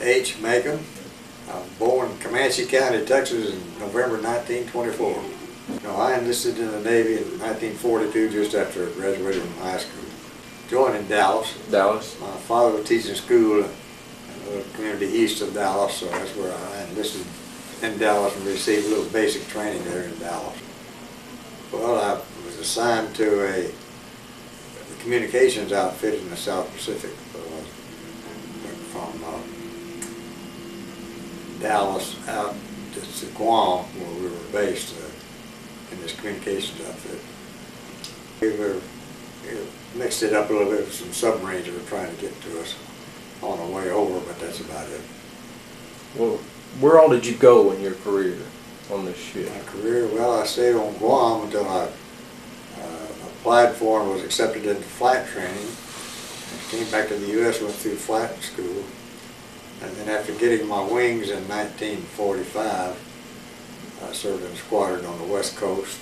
H. Macon. I was born in Comanche County, Texas in November 1924. No, I enlisted in the Navy in 1942 just after I graduated from high school. Joined in Dallas. Dallas? My father was teaching school in a community east of Dallas, so that's where I enlisted in Dallas and received a little basic training there in Dallas. Well, I was assigned to a communications outfit in the South Pacific. So I went from Dallas out to Guam, where we were based in this communications outfit. We mixed it up a little bit with some submarines that were trying to get to us on the way over, but that's about it. Well, where all did you go in your career on this ship? My career, well, I stayed on Guam until I applied for and was accepted into flight training. I came back to the U.S., went through flight school, and then after getting my wings in 1945, I served in a squadron on the West Coast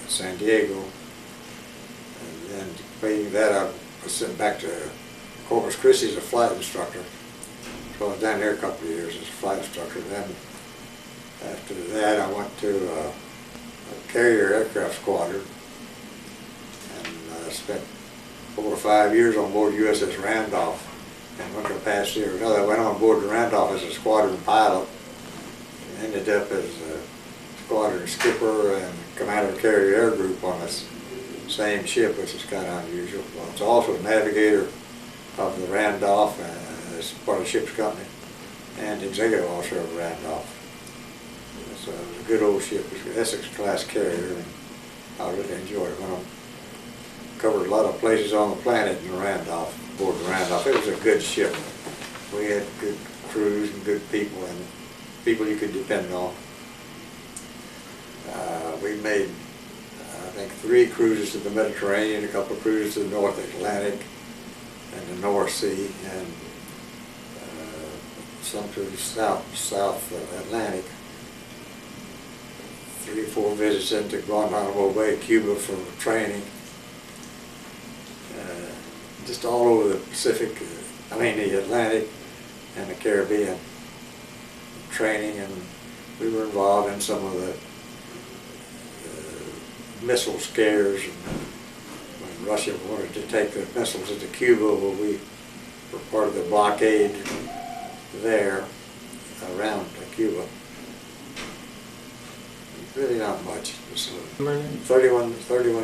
at San Diego. And then being that, I was sent back to Corpus Christi as a flight instructor. So I was down there a couple of years as a flight instructor. Then after that, I went to a carrier aircraft squadron, and I spent 4 or 5 years on board USS Randolph. And one capacity or another, I went on board the Randolph as a squadron pilot, and ended up as a squadron skipper and commander of carrier air group on this same ship, which is kind of unusual. Well, I was also a navigator of the Randolph as part of the ship's company, and executive officer of Randolph. So it was a good old ship. It was an Essex class carrier, and I really enjoyed it. I covered a lot of places on the planet in the Randolph, aboard the Randolph. It was a good ship. We had good crews and good people, and people you could depend on. We made, I think, 3 cruises to the Mediterranean, a couple of cruises to the North Atlantic and the North Sea, and some to the South Atlantic. 3 or 4 visits into Guantanamo Bay, Cuba for training. Just all over the Pacific, the Atlantic and the Caribbean training, and we were involved in some of the missile scares. When Russia wanted to take the missiles into Cuba, well, we were part of the blockade there around Cuba. Really not much. Just 31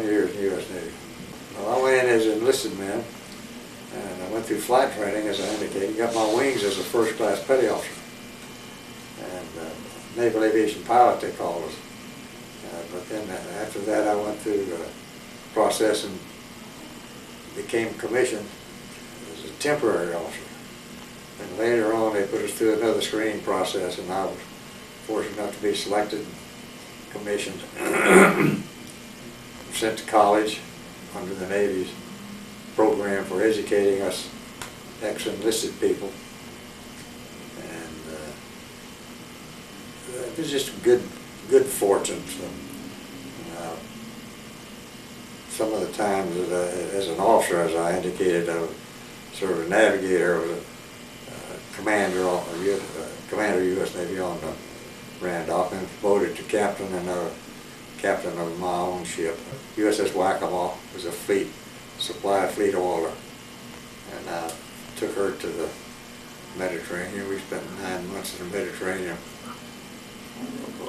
years in the U.S. Navy. Well, I went in as an enlisted man, and I went through flight training, as I indicated, got my wings as a first-class petty officer. And naval aviation pilot, they called us. But then after that, I went through the process and became commissioned as a temporary officer. And later on, they put us through another screening process, and I was fortunate enough to be selected, commissioned, sent to college under the Navy's program for educating us ex-enlisted people. And it was just good fortune. Some of the times as an officer, as I indicated, I was sort of a navigator. I was a commander of U.S. Navy on the Randolph, and promoted to captain, and captain of my own ship. USS Whack-A-Mole was a supply fleet oiler, and I took her to the Mediterranean. We spent 9 months in the Mediterranean,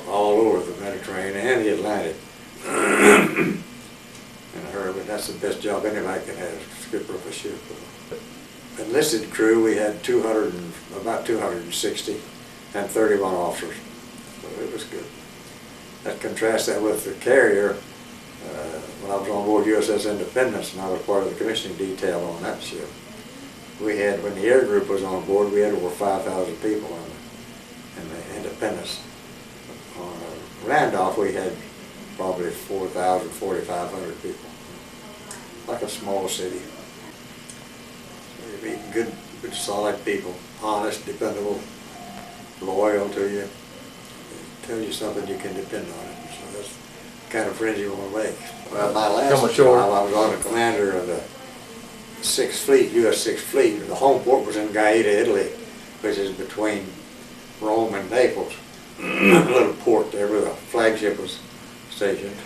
all over the Mediterranean and the Atlantic. And her, but that's the best job anybody can have, skipper of a ship. Enlisted crew, we had about 260 and 31 officers. So it was good. That contrasts that with the carrier. When I was on board USS Independence, and I was part of the commissioning detail on that ship, we had, when the air group was on board, we had over 5,000 people in the Independence. On Randolph, we had probably 4,000, 4,500 people, like a small city. So you meet good, solid people, honest, dependable, loyal to you. They tell you something, you can depend on it. So that's the kind of friends you want to make. Well, my last job, I was on the commander of the 6th Fleet, U.S. 6th Fleet. The home port was in Gaeta, Italy. which is between Rome and Naples. A little port there where the flagship was stationed.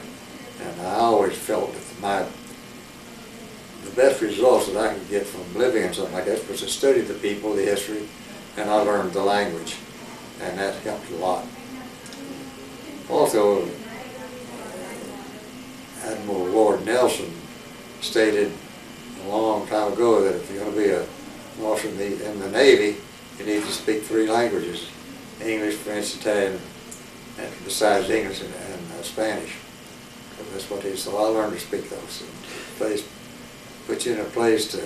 And I always felt that the best results that I could get from living in something like that was to study the people, the history, and I learned the language, and that helped a lot. Also, Admiral Lord Nelson stated a long time ago that if you're going to be an officer in the Navy, you need to speak 3 languages: English, French, Italian, and besides English and Spanish. That's what he said. So I learned to speak those. Place put you in a place to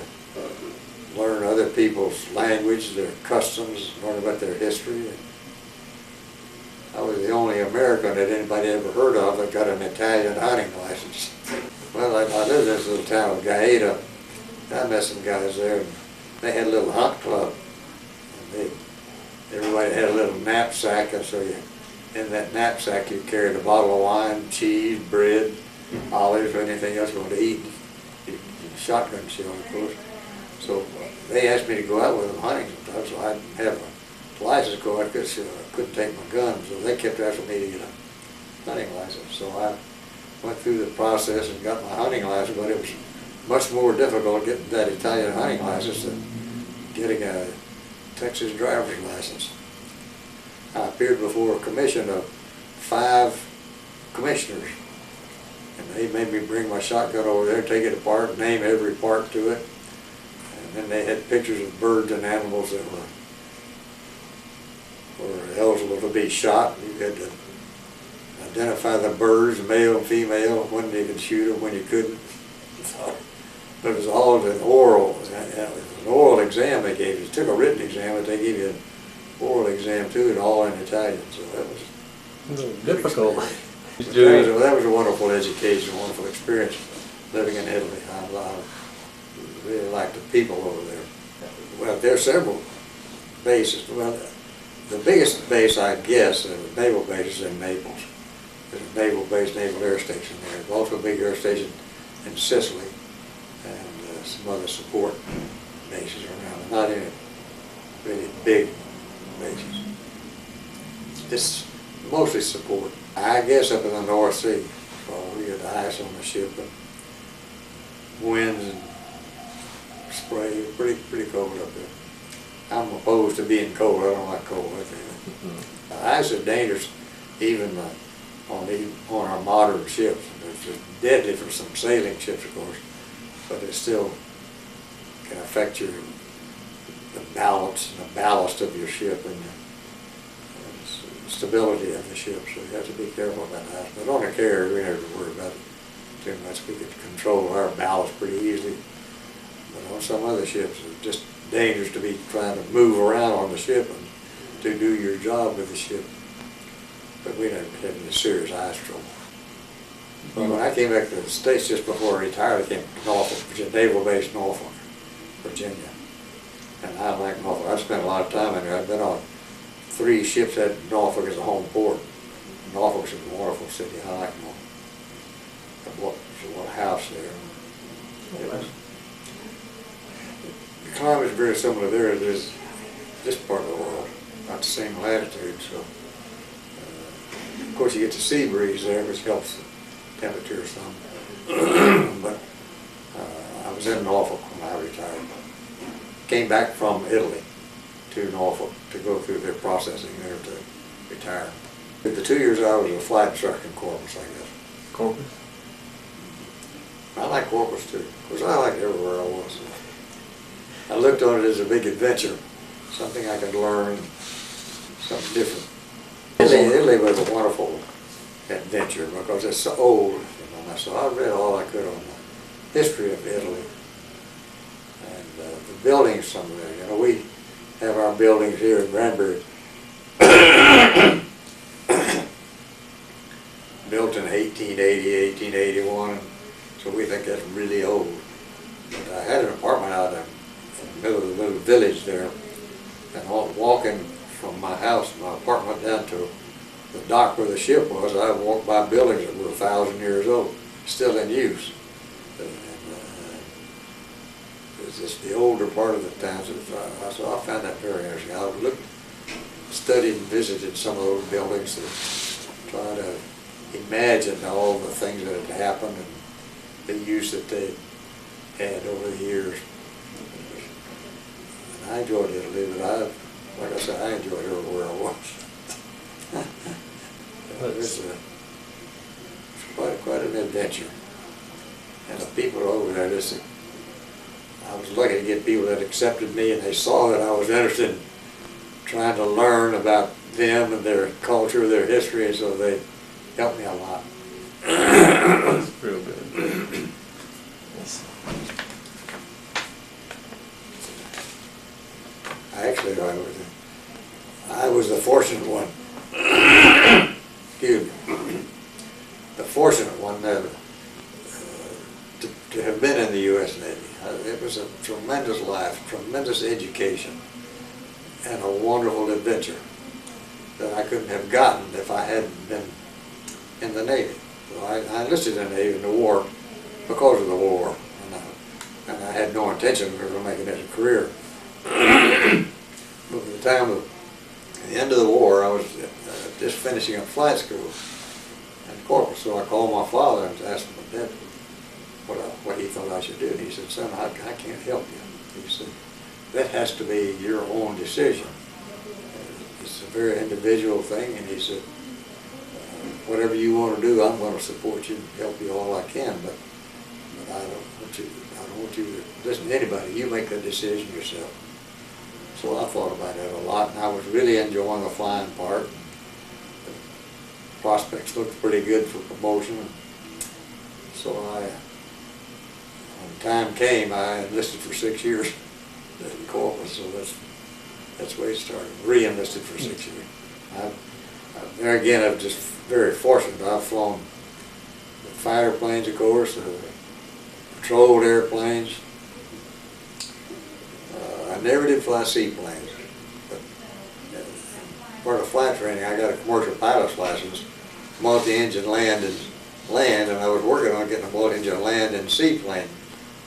learn other people's language, their customs, learn about their history. I was the only American that anybody ever heard of that got an Italian hunting license. Well, I lived in this little town of Gaeta. I met some guys there, and they had a little hunt club. And everybody had a little knapsack, and so in that knapsack you carried a bottle of wine, cheese, bread, olives, or anything else you wanted to eat. Shotgun shell, of course. So they asked me to go out with them hunting sometimes, so I didn't have a license to go out because I couldn't take my gun, so they kept asking me to get a hunting license. So I went through the process and got my hunting license, but it was much more difficult getting that Italian hunting license than getting a Texas driver's license. I appeared before a commission of 5 commissioners, and they made me bring my shotgun over there, take it apart, name every part to it, and then they had pictures of birds and animals that were eligible to be shot. You had to identify the birds, male and female, when you could shoot them, when you couldn't. But it was all an oral exam they gave you. It took a written exam, but they gave you an oral exam too, and all in Italian. So that was difficult. That was a wonderful education, a wonderful experience living in Italy. I really liked the people over there. Well, there are several bases. Well, the biggest base, I guess, the naval base is in Naples. There's a naval base, naval air station there. There's also a big air station in Sicily, and some other support bases around, not any really big bases. It's mostly support. I guess up in the North Sea, so we get ice on the ship and winds and spray. Pretty cold up there. I'm opposed to being cold. I don't like cold. Ice is dangerous even on our modern ships. It's just deadly for some sailing ships, of course, but it still can affect the balance and the ballast of your ship and the stability of the ship. So you have to be careful about that. But on a carrier, we never have to worry about it too much. We could control our ballast pretty easily. But on some other ships, it's just dangerous to be trying to move around on the ship and to do your job with the ship. But we never had any serious ice trouble. But when I came back to the States just before I retired, I came to Norfolk, which is a naval base, Norfolk, Virginia. And I like Norfolk. I spent a lot of time in there. I've been on 3 ships at Norfolk as a home port. Norfolk's a wonderful city. I like Norfolk. I bought a house there. The climate is very similar there as it is this part of the world, not the same latitude. So, of course, you get the sea breeze there, which helps the temperature some. But I was in Norfolk when I retired. Came back from Italy to Norfolk to go through their processing there to retire. The 2 years I was a flight instructor in Corpus, I guess. Corpus? I like Corpus too, because I liked everywhere I was. I looked on it as a big adventure, something I could learn, something different. Italy was a wonderful adventure because it's so old. So I read all I could on the history of Italy and the buildings somewhere. You know, we have our buildings here in Granbury built in 1880, 1881, so we think that's really old. But I had an apartment out in the middle of the little village there, and walking from my house, my apartment, down to the dock where the ship was, I walked by buildings that were 1,000 years old, still in use. just the older part of the town. So I found that very interesting. I studied and visited some of those buildings to try to imagine all the things that had happened and the use that they had over the years. And I enjoyed it a little bit. Like I said, I enjoyed everywhere I was. It was quite an adventure. And the people over there, I was lucky to get people that accepted me, and they saw that I was interested in trying to learn about them and their culture, their history, and so they helped me a lot. That's real good. Yes. Actually, I was the fortunate one. Excuse me. The fortunate one to have been in the U.S. Navy. It was a tremendous life, tremendous education, and a wonderful adventure that I couldn't have gotten if I hadn't been in the Navy. So I enlisted in the Navy in the war because of the war, and I had no intention of making it a career. But at the time of the end of the war, I was just finishing up flight school and corporal, so I called my father and asked him Dad what he thought I should do. And he said, "Son, I can't help you." He said, "That has to be your own decision. It's a very individual thing." And he said, "Whatever you want to do, I'm going to support you and help you all I can, but I don't want you to listen to anybody. You make the decision yourself." So I thought about that a lot, and I was really enjoying the flying part. The prospects looked pretty good for promotion. So when time came, I enlisted for 6 years in corporal, so that's the way it started. Re-enlisted for 6 years. There again, I'm just very fortunate. I've flown the fighter planes, of course, the patrolled airplanes. I never did fly seaplanes, but part of flight training, I got a commercial pilot's license, multi-engine land, and I was working on getting a multi-engine land and seaplane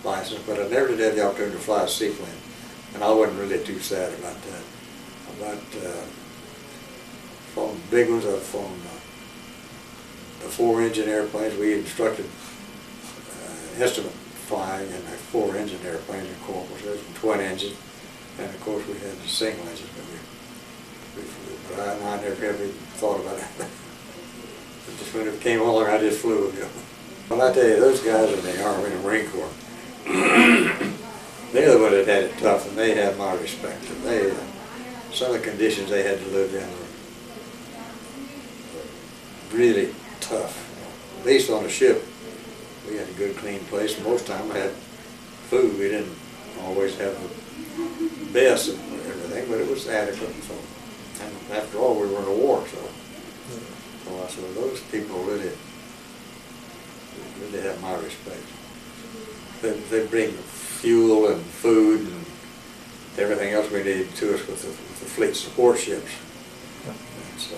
license, but I never did have the opportunity to fly a seaplane, and I wasn't really too sad about that. But from big ones, from the 4-engine airplanes, we instructed instrument flying in the 4-engine airplanes in corporals. There's twin engines, and of course we had the single engines that we flew. But I never ever even thought about it. Just when it came along, I just flew with them. Well, I tell you, those guys in the Army and Marine Corps, they're the ones that had it tough, and they had my respect. Some of the conditions they had to live in were really tough. At least on the ship, we had a good, clean place. Most of the time, I had food. We didn't always have the best of everything, but it was adequate. So, and after all, we were in a war, so those people really have my respect. They bring fuel and food and everything else we need to us with the fleet support ships. And so,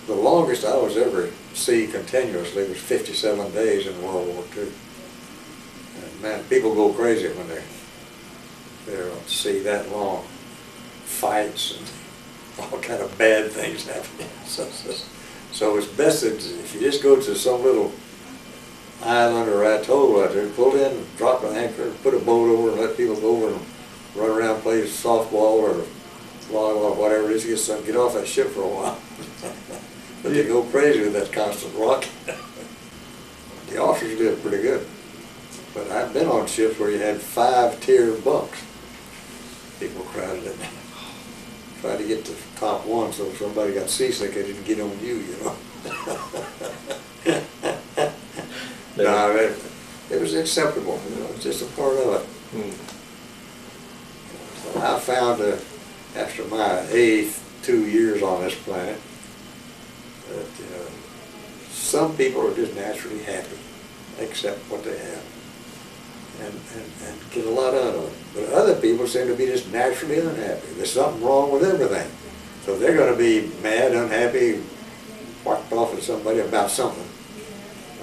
the longest I was ever at sea continuously was 57 days in World War II. And man, people go crazy when they're on sea that long. Fights and all kind of bad things happen. So it's best that if you just go to some little island or atoll out there, pull in, drop an anchor, put a boat over and let people go over and run around, play softball or volleyball, whatever it is, get off that ship for a while. But they go crazy with that constant rocking. The officers did pretty good. But I've been on ships where you had 5-tier bunks. People crowded in there. Tried to get to the top one, so if somebody got seasick, they didn't get on you, you know. No, it was acceptable, you know, it's just a part of it. So I found after my 2 years on this planet, that some people are just naturally happy, accept what they have, and get a lot out of it. But other people seem to be just naturally unhappy. There's something wrong with everything. So they're going to be mad, unhappy, whacked off at somebody about something.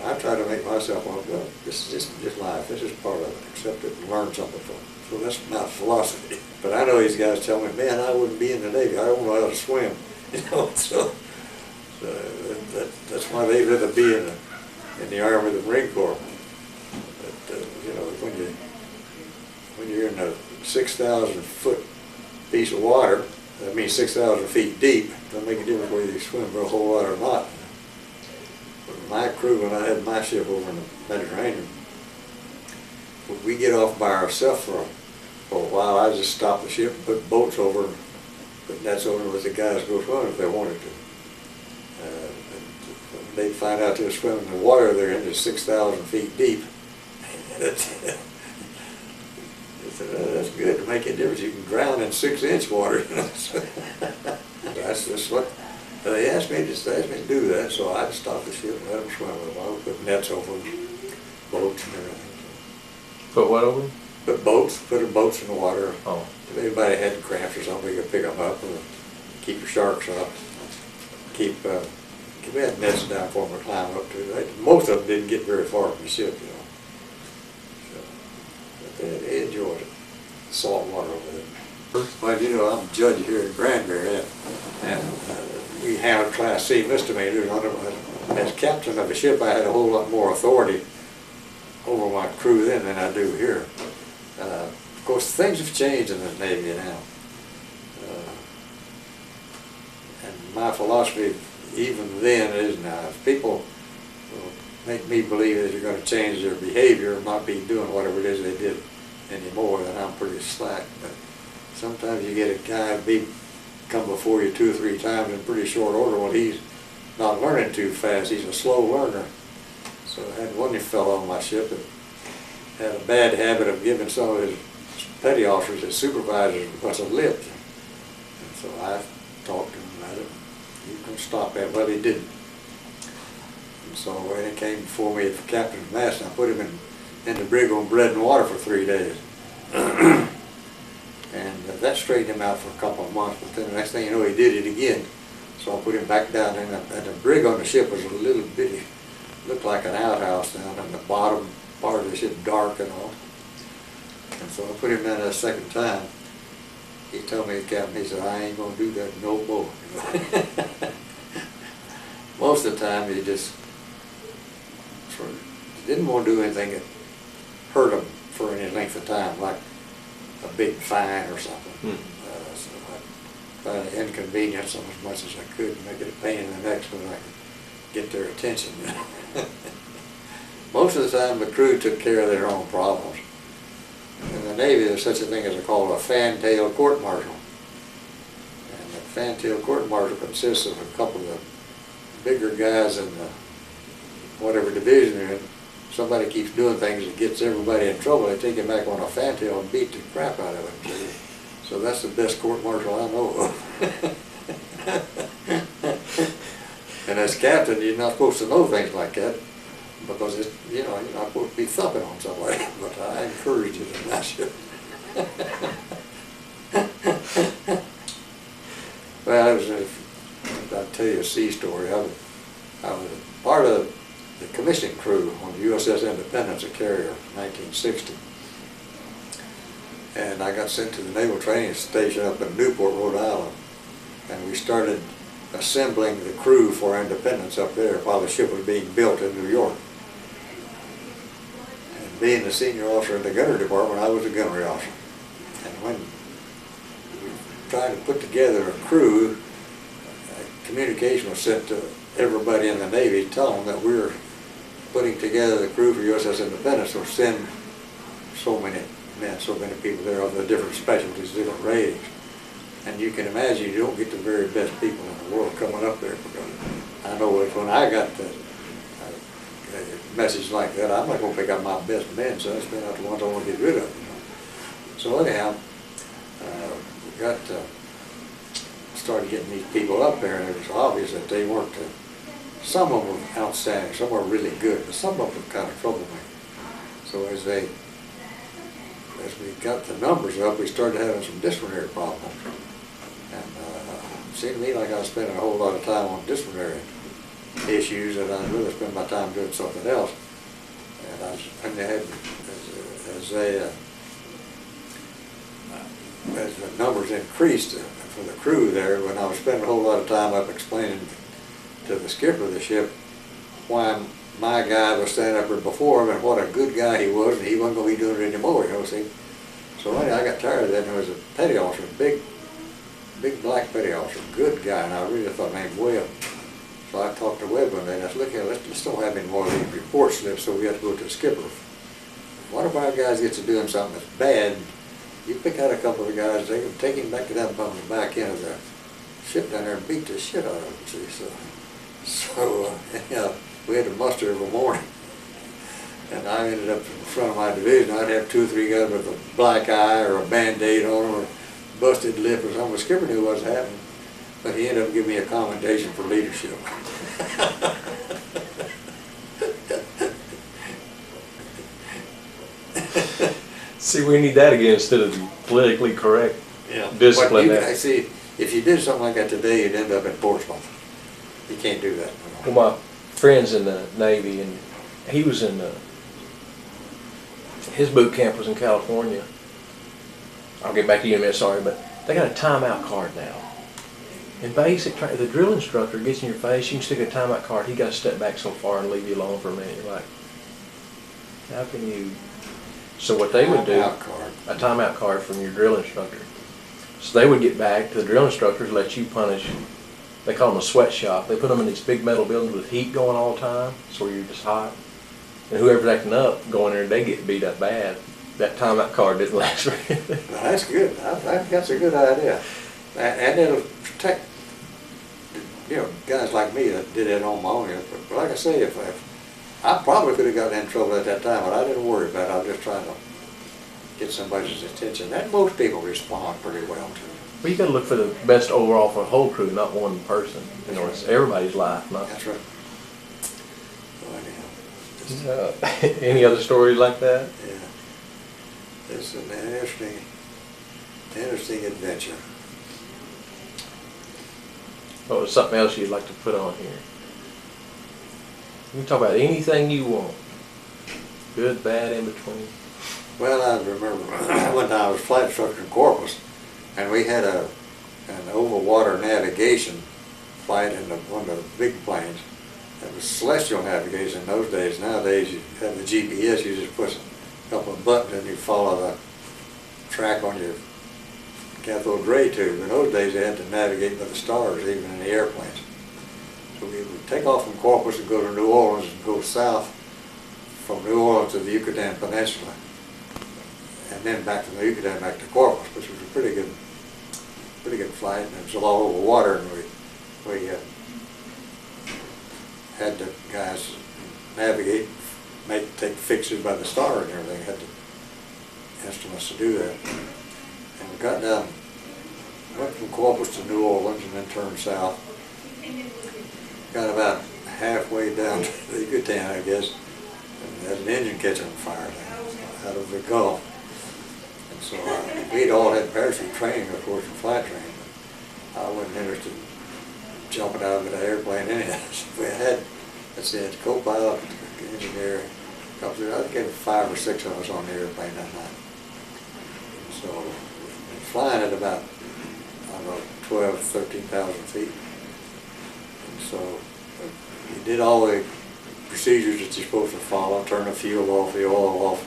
I try to make myself, well, this is just life. This is part of it. Accept it and learn something from it. So that's my philosophy. But I know these guys tell me, man, I wouldn't be in the Navy. I don't know how to swim. You know, so that's why they'd rather be in the Army than the Marine Corps. But you know, when you're in a 6,000 foot piece of water, that means 6,000 feet deep. Doesn't make a difference whether you swim for a whole lot or not. But my crew, when I had my ship over in the Mediterranean, we get off by ourselves for a while. I just stop the ship and put boats over, put nets over, and let the guys go swimming if they wanted to. They'd find out they're swimming in the water they're in is 6,000 feet deep. They said, oh, that's good to make a difference. You can drown in 6-inch water. That's what they asked me to do that. So I'd stop the ship and let them swim with them. I would put nets over them, boats and everything. Put what over? Put boats in the water. Oh. If anybody had cramps or something, we could pick them up and keep the sharks up. We had nets down for them to climb up to. Most of them didn't get very far from the ship, you know. So, but they enjoyed it. Salt water over there. Well, you know, I'm a judge here in Granbury, and we handled Class C misdemeanors. As captain of a ship, I had a whole lot more authority over my crew then than I do here. Of course, things have changed in the Navy now. And my philosophy, even then, is now, if people will make me believe that they're going to change their behavior, not be doing whatever it is they did anymore, then I'm pretty slack. But sometimes you get a guy come before you 2 or 3 times in pretty short order. Well, he's not learning too fast. He's a slow learner. So I had one fellow on my ship that had a bad habit of giving some of his petty officers, his supervisors, a bunch of lip. And so I talked to him about it. You can stop that. Well, he didn't. And so when he came before me for captain's mast, I put him in the brig on bread and water for 3 days. And that straightened him out for a couple of months, but then the next thing you know, he did it again. So I put him back down, and the brig on the ship was a little bitty, looked like an outhouse down on the bottom part of the ship, dark and all. And so I put him in a second time. He told me, the captain, he said, I ain't gonna do that no more. Most of the time, he just sort of didn't want to do anything that hurt him for any length of time, like a big fine or something. So I tried to inconvenience them as much as I could, and make it a pain in the neck so that I could get their attention. Most of the time, the crew took care of their own problems. In the Navy, there's such a thing as called a fantail court-martial. And the fantail court-martial consists of a couple of the bigger guys in the whatever division they're in. Somebody keeps doing things that gets everybody in trouble. They take him back on a fantail and beat the crap out of him. So that's the best court-martial I know of. And as captain, you're not supposed to know things like that, because it's, you know, you're not supposed to be thumping on somebody. But I encourage you to match it. Well, I'll tell you a sea story. I was part of the commissioning crew on the USS Independence, a carrier, in 1960. And I got sent to the Naval Training Station up in Newport, Rhode Island. And we started assembling the crew for Independence up there while the ship was being built in New York. And being the senior officer in the gunnery department, I was a gunnery officer. And when we were trying to put together a crew, communication was sent to everybody in the Navy telling them that we were putting together the crew for USS Independence, so send so many men, so many people there of the different specialties, different ratings. And you can imagine you don't get the very best people in the world coming up there, because I know that when I got a message like that, I'm not going to pick out my best men, so that's not the ones I want to get rid of. You know? So anyhow, we started getting these people up there, and it was obvious that they weren't, some of them were outstanding, some were really good, but some of them were kind of troublemakers. So as we got the numbers up, we started having some disciplinary problems. And it seemed to me like I was spending a whole lot of time on disciplinary issues, and I'd rather spend my time doing something else. And they had, as they as the numbers increased for the crew there, when I was spending a whole lot of time up explaining to the skipper of the ship why my guy was standing up there before him and what a good guy he was, and he wasn't going to be doing it anymore, you know, see. So anyway, I got tired of that, and there was a petty officer, big black petty officer, good guy, and I really thought named Webb. So I talked to Webb one day, and I said, look here, let's don't have any more of these report slips, so we have to go to the skipper. If one of our guys gets to doing something that's bad, you pick out a couple of the guys, take him back to that on the back end of the ship down there and beat the shit out of him, see. So you know, we had to muster every morning. And I ended up in front of my division. I'd have 2 or 3 guys with a black eye or a Band-Aid on them or busted lip or something. The skipper knew what was happening, but he ended up giving me a commendation for leadership. See, we need that again instead of the politically correct discipline. I see, if you did something like that today, you'd end up in Portsmouth. You can't do that. Well, my friend's in the Navy, and he was in his boot camp was in California. I'll get back to you in a minute, sorry, but they got a timeout card now. In basic training, the drill instructor gets in your face, you can stick a timeout card, he got to step back so far and leave you alone for a minute. You're like, how can you? So what they would do, a timeout card from your drill instructor. So they would get back to the drill instructors, let you punish. They call them a sweatshop. They put them in these big metal buildings with heat going all the time, so you're just hot. And whoever's acting up, going there, they get beat up bad. That timeout card didn't last very long. Well, that's good. I think that's a good idea. And it'll protect, you know, guys like me that did it on my own. But like I say, if I probably could have gotten in trouble at that time, but I didn't worry about it. I was just trying to get somebody's attention. And most people respond pretty well to it. Well, you got to look for the best overall for the whole crew, not one person. You know, it's everybody's life, not. That's right. Any other stories like that? Yeah, it's an interesting adventure. Oh, there's something else you'd like to put on here. You can talk about anything you want. Good, bad, in between. Well, I remember one time I was flight instructor in Corpus, and we had an overwater navigation flight in one of the big planes. It was celestial navigation in those days. Nowadays, you have the GPS, you just push a couple of buttons and you follow the track on your cathode ray tube. In those days, they had to navigate by the stars, even in the airplanes. So we would take off from Corpus and go to New Orleans and go south from New Orleans to the Yucatan Peninsula, and then back from the Yucatan back to Corpus, which was a pretty good flight, and it was a lot over water, and we had the guys navigate, take fixes by the star and everything, had the instruments to do that. And we got down, went from Corpus to New Orleans and then turned south. Got about halfway down to the Yucatan, I guess, and had an engine catching on fire out of the Gulf. And so we'd all had parachute training, of course, in flight training, but I wasn't interested in jumping out of the airplane anyhow. So we had, let's see, it's co-pilot, engineer, I think there were 5 or 6 of us on the airplane that night. So we're flying at about, I don't know, 12, 13,000 feet. And so you did all the procedures that you're supposed to follow, turn the fuel off, the oil off,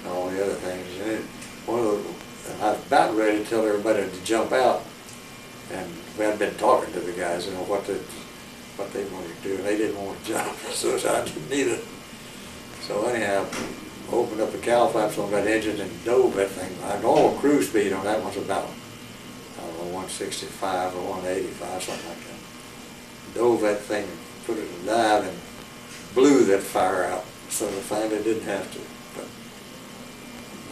and all the other things. And and I was about ready to tell everybody to jump out, and we hadn't been talking to the guys, you know, what they wanted to do, and they didn't want to jump, so I didn't either. So anyhow, opened up the cowl flaps on that engine and dove that thing. Our normal cruise speed on that was about, I don't know, 165 or 185, something like that. Dove that thing, put it in dive, and blew that fire out. So we finally didn't have to. But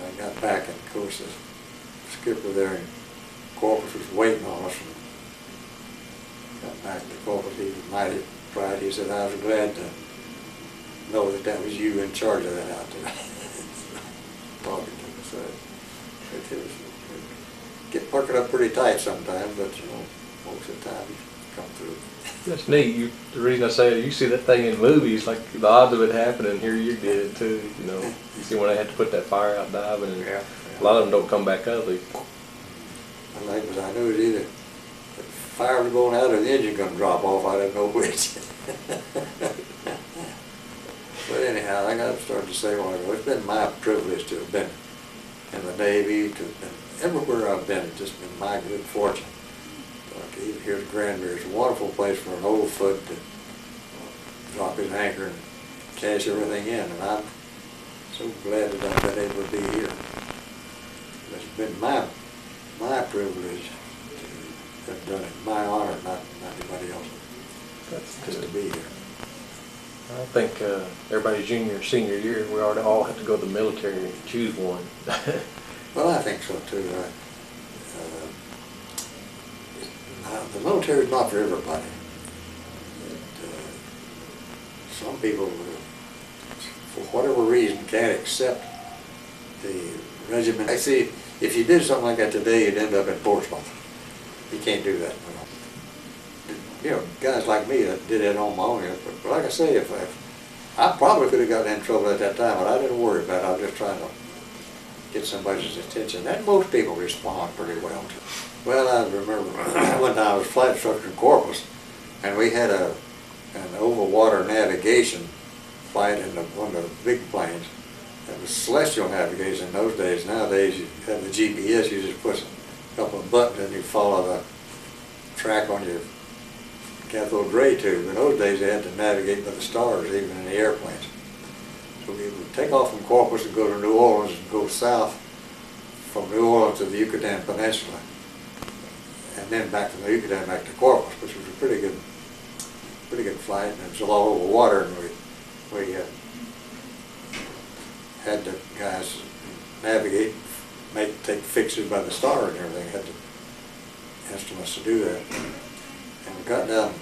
I got back, and of course the skipper there in Corpus was waiting on us. And got back to Corpus, he was mighty proud. He said, I was glad to know that was you in charge of that out there. Talking to me, so it was, get perking up pretty tight sometimes, but you know, most of the time you come through. That's neat. The reason I say it, you see that thing in movies, like the odds of it happening, here you did it too, you know. You see when they had to put that fire out diving, and a lot of them don't come back up. They Because I knew it either the fire was going out or the engine gonna drop off. I didn't know which. But anyhow, like I started to say a while ago, it's been my privilege to have been in the Navy, to have been everywhere I've been. It's just been my good fortune. Like even here at Granbury, it's a wonderful place for an old foot to drop his anchor and cash everything in. And I'm so glad that I've been able to be here. But it's been my privilege to have done it. My honor, not anybody else's. That's Just to good. be here. I think everybody's junior, senior year, we already all have to go to the military and choose one. Well, I think so too. The military is not for everybody. Some people, for whatever reason, can't accept the regiment. I see, if you did something like that today, you'd end up in Portsmouth. You can't do that. You know, guys like me that did it on my own. But like I say, if I probably could have gotten in trouble at that time, but I didn't worry about it. I was just trying to get somebody's attention. And most people respond pretty well to it. Well, I remember when I was flight instructor in Corpus, and we had an over-water navigation flight in one of the big planes. It was celestial navigation in those days. Nowadays, you have the GPS, you just push a couple of buttons and you follow the track on your cathode ray tube. In those days, they had to navigate by the stars, even in the airplanes. So we would take off from Corpus and go to New Orleans and go south from New Orleans to the Yucatan Peninsula, and then back from the Yucatan back to Corpus, which was a pretty good flight, and it was all over water, and we had the guys navigate, take fixes by the stars and everything. Had the instruments to do that. And we got down,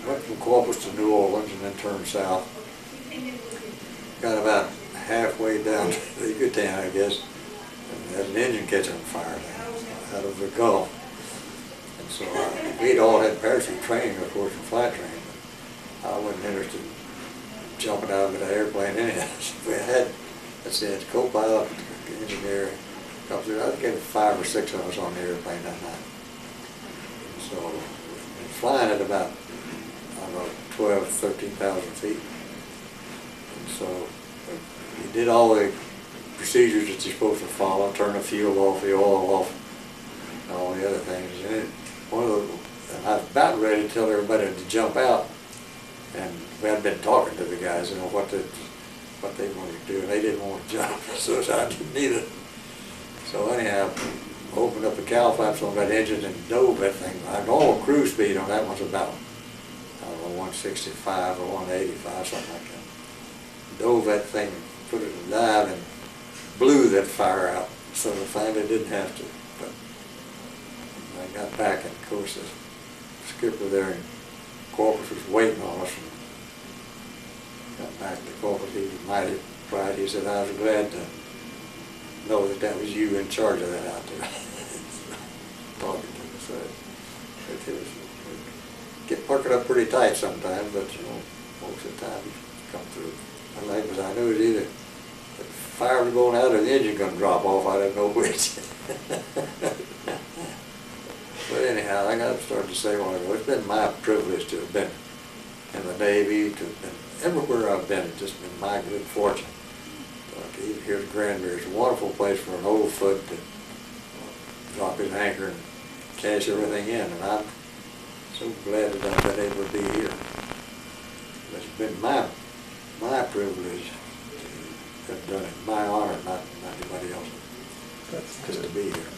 went from Corpus to New Orleans and then turned south. Got about halfway down to the Yucatan, I guess, and had an engine catch on fire out of the Gulf. And so we'd all had parachute training, of course, in flight training. But I wasn't interested in jumping out of an airplane anyhow. So we had, let's see, it's co-pilot, engineer, I think there were 5 or 6 of us on the airplane that night. And so flying at about, I don't know, 12, 13,000 feet. And so you did all the procedures that you're supposed to follow, turn the fuel off, the oil off, and all the other things. And and I was about ready to tell everybody to jump out, and we had been talking to the guys, you know, what they wanted to do, and they didn't want to jump, so I didn't either. So anyhow, opened up the cowl flaps on that engine and dove that thing. Our normal cruise speed on that was about, I don't know, 165 or 185, something like that. Dove that thing, put it in dive, and blew that fire out. So we finally didn't have to. But I got back, and of course the skipper there in Corpus was waiting on us. And got back to Corpus, he was mighty proud. He said, I was glad to know that was you in charge of that out there. Talking to me, so it get perking up pretty tight sometimes, but you know, most of the time you come through. I knew it either the fire was going out or the engine gonna drop off. I didn't know which. But anyhow, like I started to say a while ago, it's been my privilege to have been in the Navy, to have been everywhere I've been. It's just been my good fortune. Like even here at Granbury, it's a wonderful place for an old foot to drop his anchor and cash everything in. And I'm so glad that I've been able to be here. But it's been my privilege to have done it. My honor, not anybody else's. That's just good. to be here.